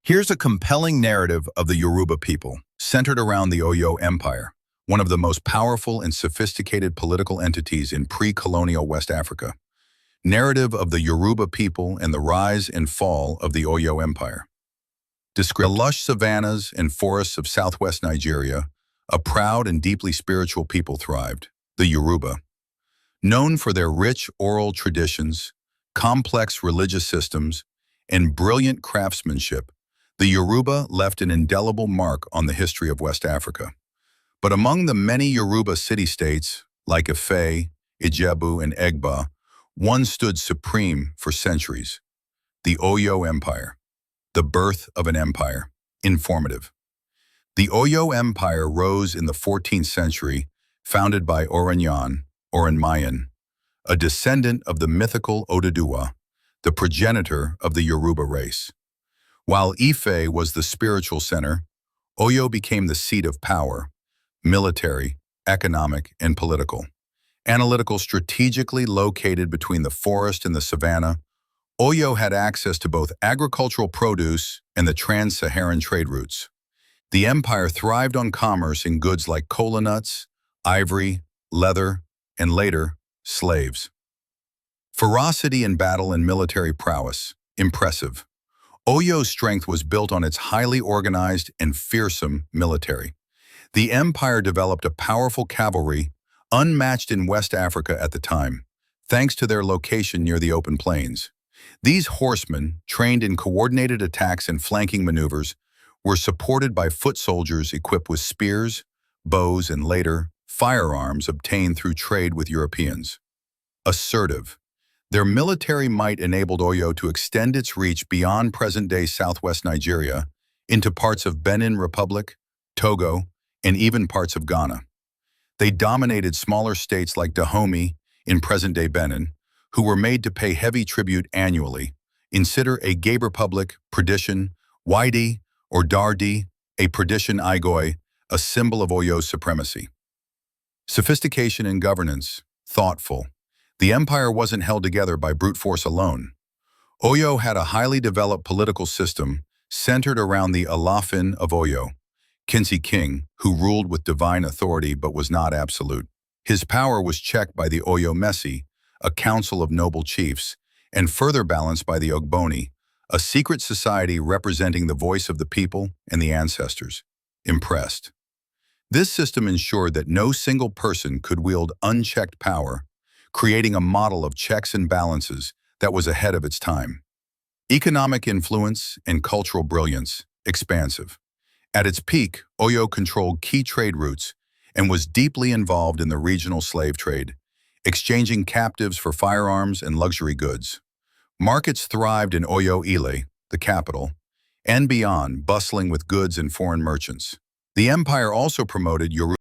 Here's a compelling narrative of the Yoruba people, centered around the Oyo Empire, one of the most powerful and sophisticated political entities in pre-colonial West Africa. Narrative of the Yoruba people and the rise and fall of the Oyo Empire. Describe the lush savannas and forests of southwest Nigeria, a proud and deeply spiritual people thrived, the Yoruba. Known for their rich oral traditions, complex religious systems, and brilliant craftsmanship, the Yoruba left an indelible mark on the history of West Africa. But among the many Yoruba city-states, like Ife, Ijebu, and Egba, one stood supreme for centuries: the Oyo Empire. The birth of an empire. Informative. The Oyo Empire rose in the 14th century, founded by Oranmayan, a descendant of the mythical Oduduwa, the progenitor of the Yoruba race. While Ife was the spiritual center, Oyo became the seat of power, military, economic, and political. Analytical, strategically located between the forest and the savanna, Oyo had access to both agricultural produce and the trans-Saharan trade routes. The empire thrived on commerce in goods like kola nuts, ivory, leather, and later, slaves. Ferocity in battle and military prowess, impressive. Oyo's strength was built on its highly organized and fearsome military. The empire developed a powerful cavalry, unmatched in West Africa at the time, thanks to their location near the open plains. These horsemen, trained in coordinated attacks and flanking maneuvers, were supported by foot soldiers equipped with spears, bows, and later, firearms obtained through trade with Europeans. Assertive. Their military might enabled Oyo to extend its reach beyond present-day southwest Nigeria into parts of Benin Republic, Togo, and even parts of Ghana. They dominated smaller states like Dahomey in present-day Benin, who were made to pay heavy tribute annually. Consider a Gabe Republic, Perdition, Waidi, or Dardi, a Perdition Igoi, a symbol of Oyo's supremacy. Sophistication in governance, thoughtful. The empire wasn't held together by brute force alone. Oyo had a highly developed political system centered around the Alaafin of Oyo, Kinsi king, who ruled with divine authority but was not absolute. His power was checked by the Oyo Mesi, a council of noble chiefs, and further balanced by the Ogboni, a secret society representing the voice of the people and the ancestors. Impressed. This system ensured that no single person could wield unchecked power, creating a model of checks and balances that was ahead of its time. Economic influence and cultural brilliance, expansive. At its peak, Oyo controlled key trade routes and was deeply involved in the regional slave trade, exchanging captives for firearms and luxury goods. Markets thrived in Oyo Ile, the capital, and beyond, bustling with goods and foreign merchants. The empire also promoted Yoruba